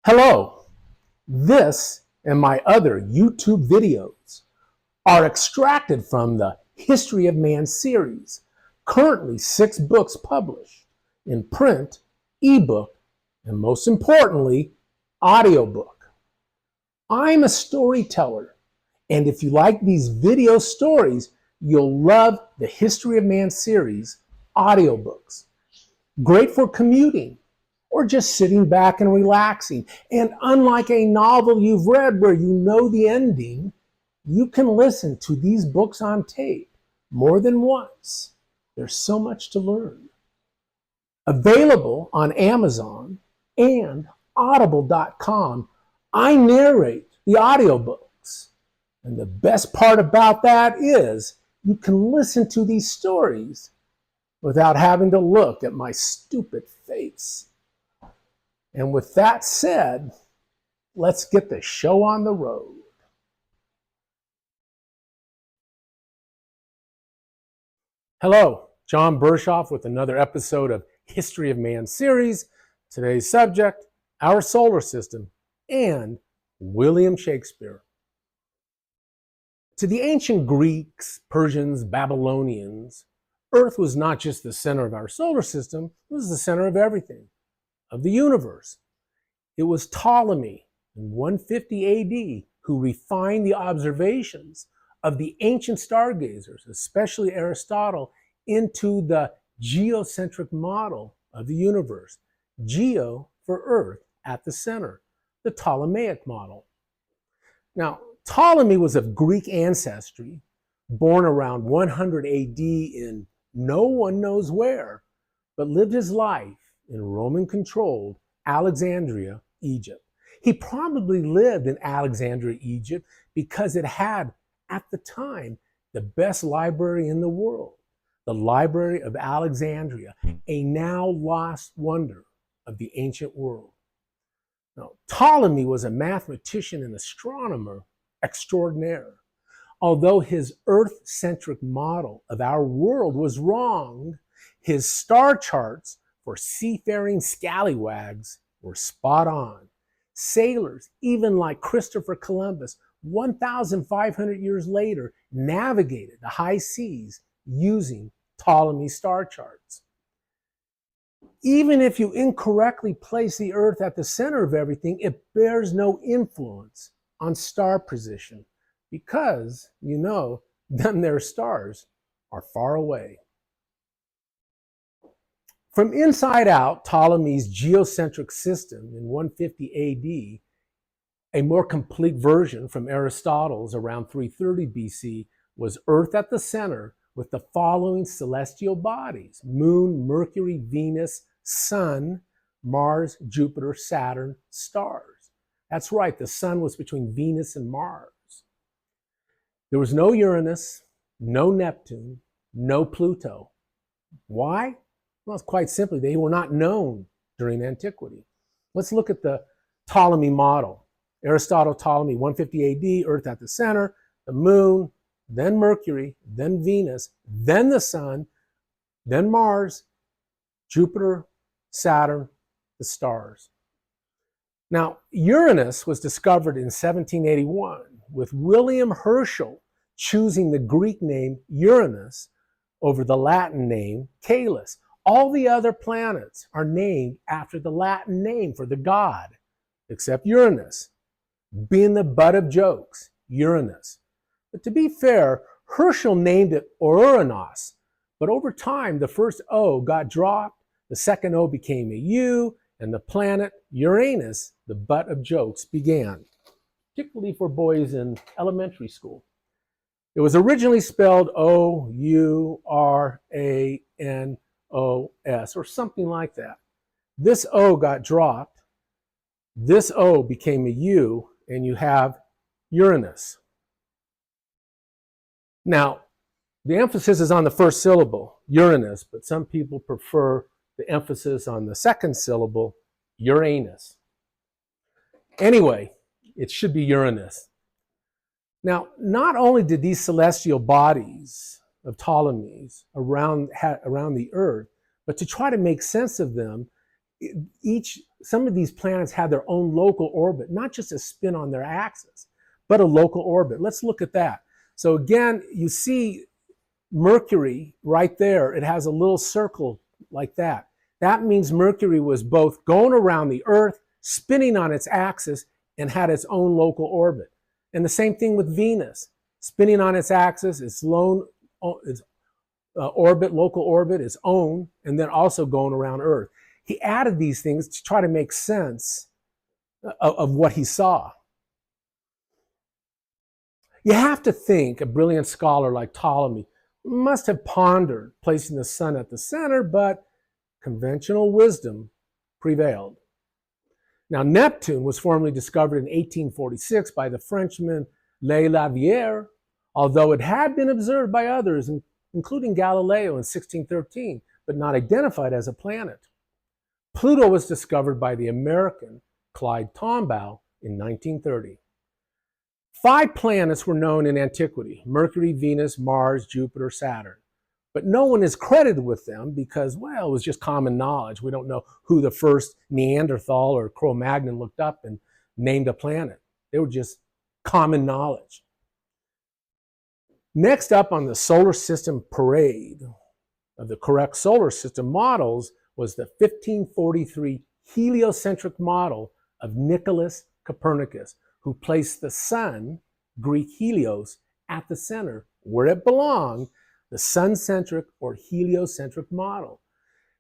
Hello, this and my other YouTube videos are extracted from the History of Man series, currently 6 books published in print, ebook, and most importantly, audiobook. I'm a storyteller, and if you like these video stories, you'll love the History of Man series audiobooks. Great for commuting, or just sitting back and relaxing. And unlike a novel you've read where you know the ending, you can listen to these books on tape more than once. There's so much to learn. Available on Amazon and audible.com, I narrate the audiobooks. And the best part about that is you can listen to these stories without having to look at my stupid face. And with that said, let's get the show on the road. Hello, John Bershoff with another episode of History of Man series. Today's subject, our solar system and William Shakespeare. To the ancient Greeks, Persians, Babylonians, Earth was not just the center of our solar system, it was the center of everything, of the universe. It was Ptolemy in 150 AD who refined the observations of the ancient stargazers, especially Aristotle, into the geocentric model of the universe. Geo for Earth at the center, the Ptolemaic model. Now, Ptolemy was of Greek ancestry, born around 100 AD in no one knows where, but lived his life in Roman-controlled Alexandria, Egypt. He probably lived in Alexandria, Egypt, because it had, at the time, the best library in the world, the Library of Alexandria, a now lost wonder of the ancient world. Now, Ptolemy was a mathematician and astronomer extraordinaire. Although his Earth-centric model of our world was wrong, his star charts for seafaring scallywags were spot on. Sailors, even like Christopher Columbus, 1,500 years later, navigated the high seas using Ptolemy's star charts. Even if you incorrectly place the Earth at the center of everything, it bears no influence on star position because, you know, then their stars are far away. From inside out, Ptolemy's geocentric system in 150 AD, a more complete version from Aristotle's around 330 BC, was Earth at the center with the following celestial bodies: Moon, Mercury, Venus, Sun, Mars, Jupiter, Saturn, stars. That's right, the Sun was between Venus and Mars. There was no Uranus, no Neptune, no Pluto. Why? Well, it's quite simply, they were not known during antiquity. Let's look at the Ptolemy model. Aristotle, Ptolemy, 150 AD, Earth at the center, the Moon, then Mercury, then Venus, then the Sun, then Mars, Jupiter, Saturn, the stars. Now, Uranus was discovered in 1781, with William Herschel choosing the Greek name Uranus over the Latin name Caelus. All the other planets are named after the Latin name for the god, except Uranus, being the butt of jokes, Uranus. But to be fair, Herschel named it Uranus, but over time the first O got dropped, the second O became a U, and the planet Uranus, the butt of jokes, began, particularly for boys in elementary school. It was originally spelled O-U-R-A-N-O-S, or something like that. This O got dropped, this O became a U, and you have Uranus. Now, the emphasis is on the first syllable, Uranus, but some people prefer the emphasis on the second syllable, Uranus. Anyway, it should be Uranus. Now, not only did these celestial bodies of Ptolemy's around the Earth, but to try to make sense of them, some of these planets had their own local orbit, not just a spin on their axis, but a local orbit. Let's look at that. So again, you see Mercury right there. It has a little circle like that. That means Mercury was both going around the Earth, spinning on its axis, and had its own local orbit. And the same thing with Venus, spinning on its axis, its local orbit, its own, and then also going around Earth. He added these things to try to make sense of what he saw. You have to think a brilliant scholar like Ptolemy must have pondered placing the sun at the center, but conventional wisdom prevailed. Now, Neptune was formally discovered in 1846 by the Frenchman Leverrier, although it had been observed by others, including Galileo in 1613, but not identified as a planet. Pluto was discovered by the American Clyde Tombaugh in 1930. 5 planets were known in antiquity: Mercury, Venus, Mars, Jupiter, Saturn. But no one is credited with them because, well, it was just common knowledge. We don't know who the first Neanderthal or Cro-Magnon looked up and named a planet. They were just common knowledge. Next up on the solar system parade of the correct solar system models was the 1543 heliocentric model of Nicholas Copernicus, who placed the sun, Greek helios, at the center, where it belonged, the sun-centric or heliocentric model.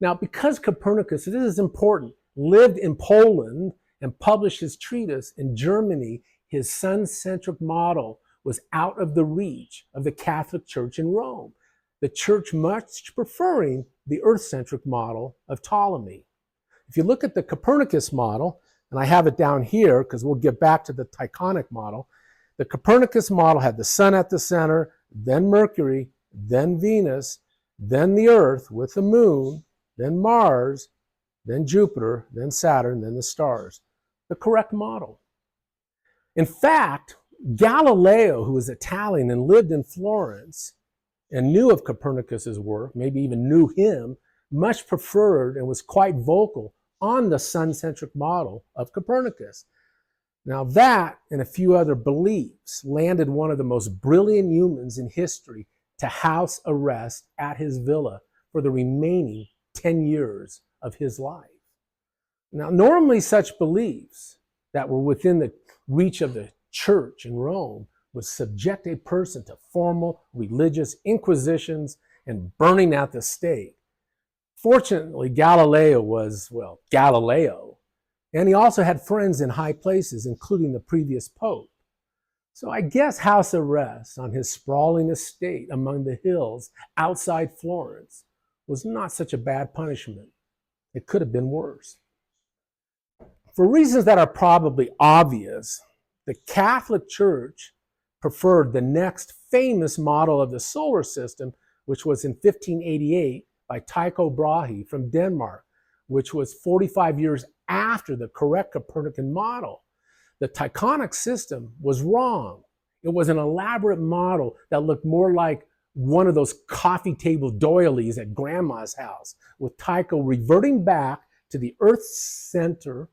Now, because Copernicus, this is important, lived in Poland and published his treatise in Germany, his sun-centric model was out of the reach of the Catholic Church in Rome, the church much preferring the earth-centric model of Ptolemy. If you look at the Copernicus model, and I have it down here because we'll get back to the Tychonic model, the Copernicus model had the sun at the center, then Mercury, then Venus, then the Earth with the moon, then Mars, then Jupiter, then Saturn, then the stars. The correct model. In fact, Galileo, who was Italian and lived in Florence and knew of Copernicus's work, maybe even knew him, much preferred and was quite vocal on the sun-centric model of Copernicus. Now that and a few other beliefs landed one of the most brilliant humans in history to house arrest at his villa for the remaining 10 years of his life. Now, normally such beliefs that were within the reach of the church in Rome would subject a person to formal religious inquisitions and burning at the stake. Fortunately, Galileo was, well, Galileo, and he also had friends in high places, including the previous pope. So I guess house arrest on his sprawling estate among the hills outside Florence was not such a bad punishment. It could have been worse. For reasons that are probably obvious, the Catholic Church preferred the next famous model of the solar system, which was in 1588 by Tycho Brahe from Denmark, which was 45 years after the correct Copernican model. The Tychonic system was wrong. It was an elaborate model that looked more like one of those coffee table doilies at grandma's house, with Tycho reverting back to the Earth-centric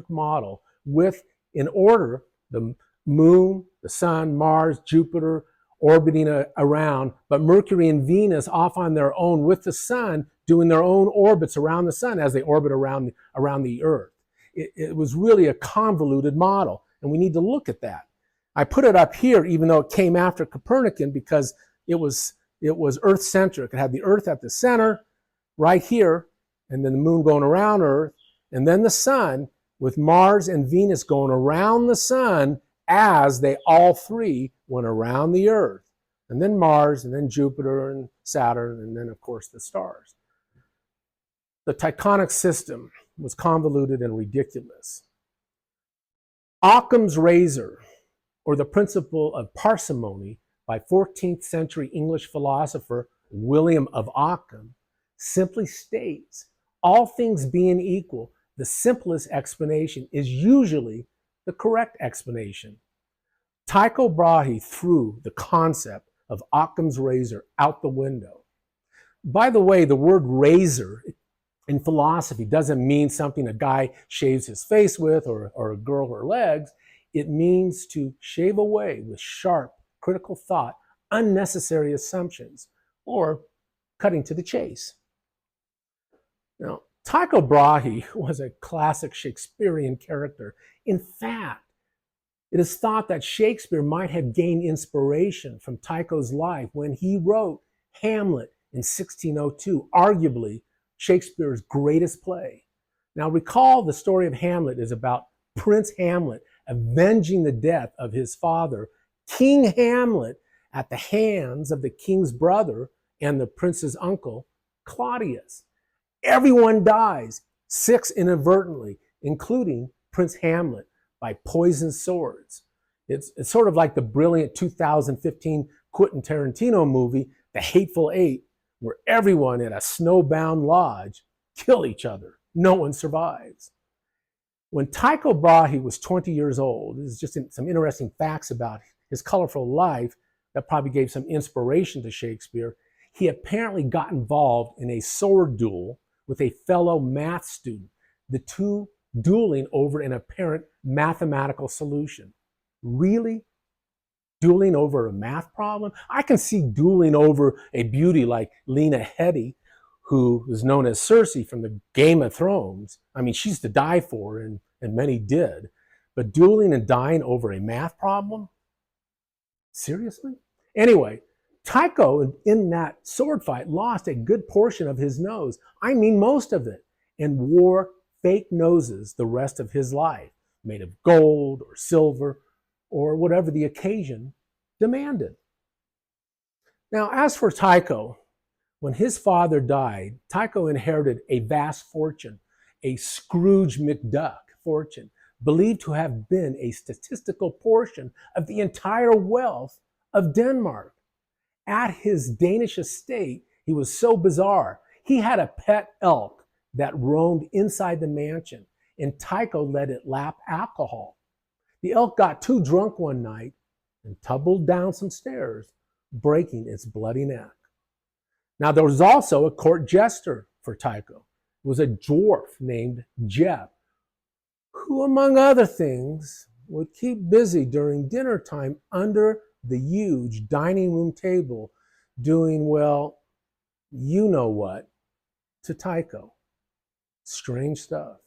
model with, in order, the moon, the sun, Mars, Jupiter orbiting around, but Mercury and Venus off on their own with the sun doing their own orbits around the sun as they orbit around the Earth. It was really a convoluted model, and we need to look at that. I put it up here, even though it came after Copernican, because it was Earth-centric. It had the Earth at the center, right here, and then the moon going around Earth, and then the sun, with Mars and Venus going around the sun as they all three went around the Earth. And then Mars, and then Jupiter, and Saturn, and then, of course, the stars. The Tychonic system was convoluted and ridiculous. Occam's razor, or the principle of parsimony, by 14th century English philosopher William of Ockham, simply states, all things being equal, the simplest explanation is usually the correct explanation. Tycho Brahe threw the concept of Occam's razor out the window. By the way, the word razor in philosophy doesn't mean something a guy shaves his face with or a girl her legs. It means to shave away with sharp, critical thought, unnecessary assumptions, or cutting to the chase. Now, Tycho Brahe was a classic Shakespearean character. In fact, it is thought that Shakespeare might have gained inspiration from Tycho's life when he wrote Hamlet in 1602, arguably Shakespeare's greatest play. Now, recall the story of Hamlet is about Prince Hamlet avenging the death of his father, King Hamlet, at the hands of the king's brother and the prince's uncle, Claudius. Everyone dies, 6 inadvertently, including Prince Hamlet, by poisoned swords. It's sort of like the brilliant 2015 Quentin Tarantino movie, The Hateful Eight, where everyone at a snowbound lodge kill each other. No one survives. When Tycho Brahe was 20 years old, this is just some interesting facts about his colorful life that probably gave some inspiration to Shakespeare. He apparently got involved in a sword duel with a fellow math student, the two dueling over an apparent mathematical solution. Really? Dueling over a math problem? I can see dueling over a beauty like Lena Headey, who is known as Cersei from the Game of Thrones. I mean, she's to die for, and many did. But dueling and dying over a math problem? Seriously? Anyway, Tycho, in that sword fight, lost a good portion of his nose. I mean, most of it, and wore fake noses the rest of his life, made of gold or silver or whatever the occasion demanded. Now, as for Tycho, when his father died, Tycho inherited a vast fortune, a Scrooge McDuck fortune, believed to have been a statistical portion of the entire wealth of Denmark. At his Danish estate, he was so bizarre. He had a pet elk that roamed inside the mansion, and Tycho let it lap alcohol. The elk got too drunk one night and tumbled down some stairs, breaking its bloody neck. Now, there was also a court jester for Tycho. It was a dwarf named Jeb, who, among other things, would keep busy during dinner time under the huge dining room table doing, well, you know what, to Tycho. Strange stuff.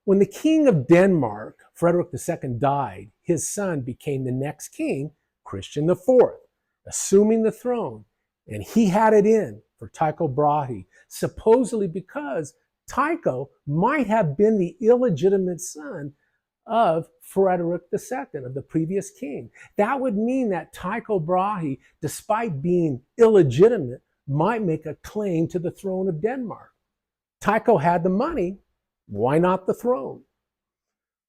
When the king of Denmark, Frederick II, died, his son became the next king, Christian IV, assuming the throne. And he had it in for Tycho Brahe, supposedly because Tycho might have been the illegitimate son of Frederick II, of the previous king. That would mean that Tycho Brahe, despite being illegitimate, might make a claim to the throne of Denmark. Tycho had the money, why not the throne?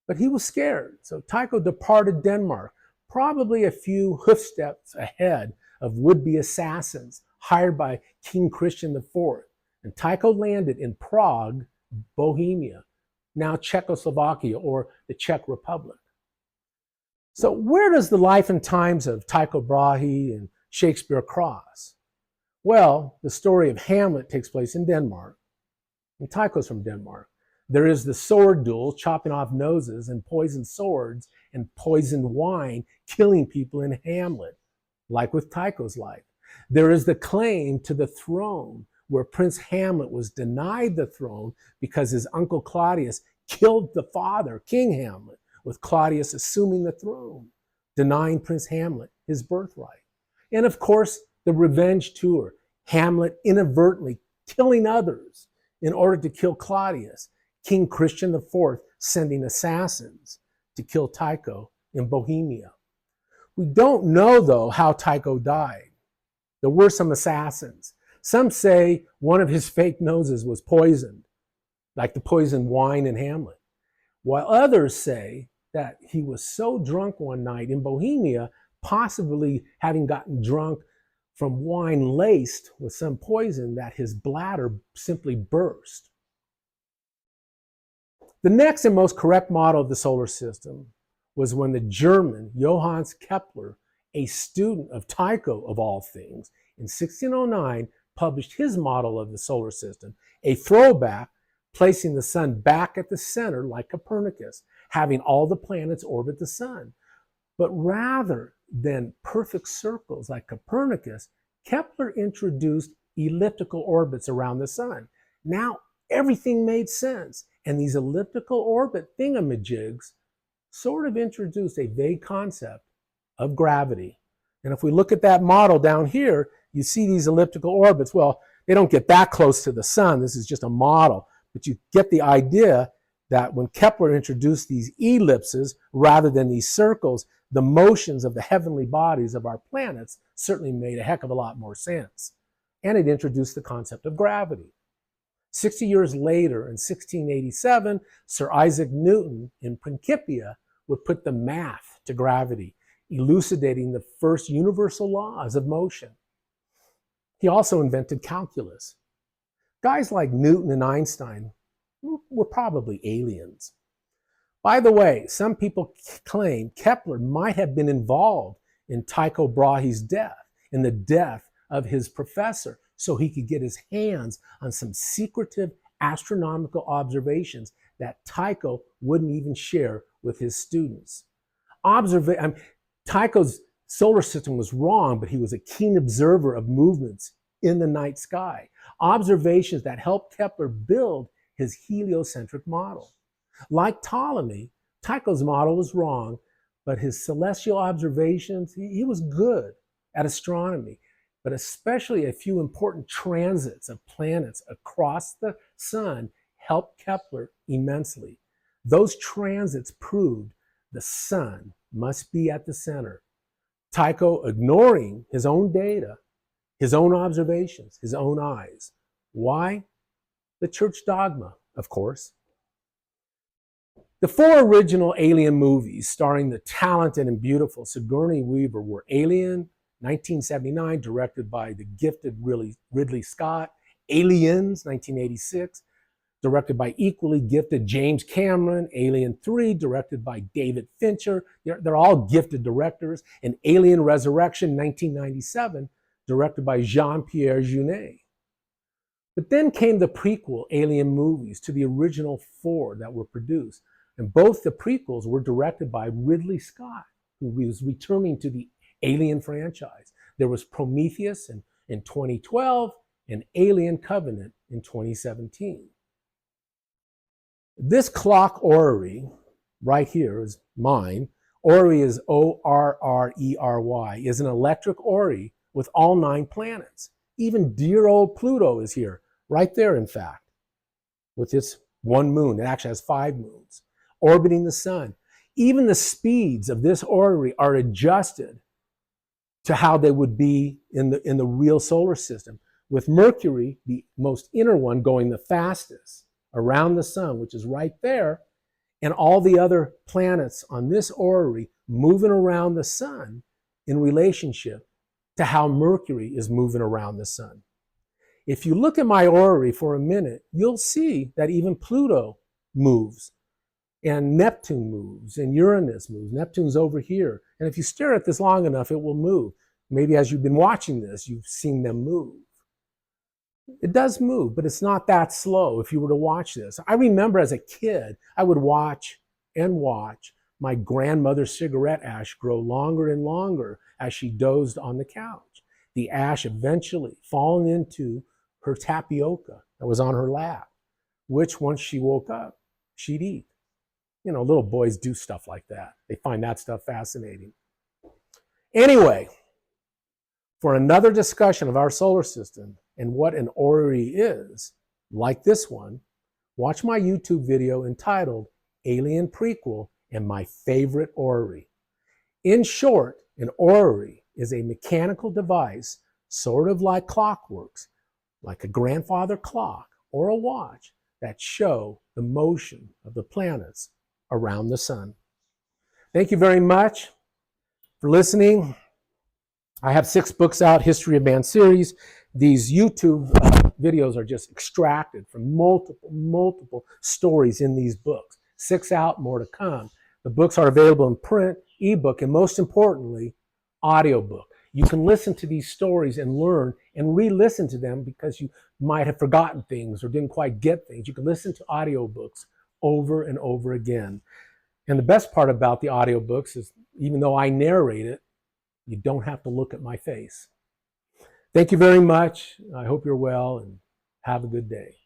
But he was scared, so Tycho departed Denmark, probably a few hoof steps ahead of would-be assassins hired by King Christian IV. And Tycho landed in Prague, Bohemia, now Czechoslovakia or the Czech Republic. So where does the life and times of Tycho Brahe and Shakespeare cross? Well, the story of Hamlet takes place in Denmark, and Tycho's from Denmark. There is the sword duel, chopping off noses and poisoned swords and poisoned wine, killing people in Hamlet, like with Tycho's life. There is the claim to the throne, where Prince Hamlet was denied the throne because his uncle Claudius killed the father, King Hamlet, with Claudius assuming the throne, denying Prince Hamlet his birthright. And of course, the revenge tour, Hamlet inadvertently killing others in order to kill Claudius, King Christian IV sending assassins to kill Tycho in Bohemia. We don't know, though, how Tycho died. There were some assassins. Some say one of his fake noses was poisoned, like the poisoned wine in Hamlet, while others say that he was so drunk one night in Bohemia, possibly having gotten drunk from wine laced with some poison, that his bladder simply burst. The next and most correct model of the solar system was when the German Johannes Kepler, a student of Tycho of all things, in 1609 published his model of the solar system, a throwback, placing the sun back at the center like Copernicus, having all the planets orbit the sun. But rather than perfect circles like Copernicus, Kepler introduced elliptical orbits around the sun. Now everything made sense, and these elliptical orbit thingamajigs sort of introduced a vague concept of gravity. And if we look at that model down here, you see these elliptical orbits. Well, they don't get that close to the sun. This is just a model. But you get the idea that when Kepler introduced these ellipses rather than these circles, the motions of the heavenly bodies of our planets certainly made a heck of a lot more sense. And it introduced the concept of gravity. 60 years later, in 1687, Sir Isaac Newton in Principia would put the math to gravity, elucidating the first universal laws of motion. He also invented calculus. Guys like Newton and Einstein were probably aliens. By the way, some people claim Kepler might have been involved in Tycho Brahe's death, in the death of his professor, so he could get his hands on some secretive astronomical observations that Tycho wouldn't even share with his students. Tycho's solar system was wrong, but he was a keen observer of movements in the night sky. Observations that helped Kepler build his heliocentric model. Like Ptolemy, Tycho's model was wrong, but his celestial observations, he was good at astronomy, but especially a few important transits of planets across the sun helped Kepler immensely. Those transits proved the sun must be at the center. Tycho, ignoring his own data, his own observations, his own eyes. Why? The church dogma, of course. The four original Alien movies starring the talented and beautiful Sigourney Weaver were Alien, 1979, directed by the gifted Ridley Scott; Aliens, 1986, directed by equally gifted James Cameron; Alien 3, directed by David Fincher. They're all gifted directors. And Alien Resurrection, 1997, directed by Jean-Pierre Jeunet. But then came the prequel Alien movies to the original four that were produced. And both the prequels were directed by Ridley Scott, who was returning to the Alien franchise. There was Prometheus in 2012 and Alien Covenant in 2017. This clock Orrery, right here, is mine. Orrery is O-R-R-E-R-Y, is an electric Orrery with all 9 planets. Even dear old Pluto is here, right there, in fact, with its 1 moon. It actually has 5 moons, orbiting the sun. Even the speeds of this Orrery are adjusted to how they would be in the real solar system, with Mercury, the most inner one, going the fastest around the sun, which is right there, and all the other planets on this Orrery moving around the sun in relationship to how Mercury is moving around the sun. If you look at my Orrery for a minute, you'll see that even Pluto moves, and Neptune moves, and Uranus moves. Neptune's over here. And if you stare at this long enough, it will move. Maybe as you've been watching this, you've seen them move. It does move, but it's not that slow if you were to watch this. I remember as a kid, I would watch and watch my grandmother's cigarette ash grow longer and longer as she dozed on the couch. The ash eventually falling into her tapioca that was on her lap, which once she woke up, she'd eat. You know, little boys do stuff like that. They find that stuff fascinating. Anyway, for another discussion of our solar system and what an Orrery is, like this one, watch my YouTube video entitled Alien Prequel and My Favorite Orrery. In short, an Orrery is a mechanical device, sort of like clockworks, like a grandfather clock or a watch, that show the motion of the planets around the sun. Thank you very much for listening. I have 6 books out, History of Man series. These YouTube videos are just extracted from multiple stories in these books. 6 out, more to come. The books are available in print, ebook, and most importantly, audiobook. You can listen to these stories and learn and re-listen to them because you might have forgotten things or didn't quite get things. You can listen to audiobooks over and over again. And the best part about the audiobooks is even though I narrate it, you don't have to look at my face. Thank you very much. I hope you're well and have a good day.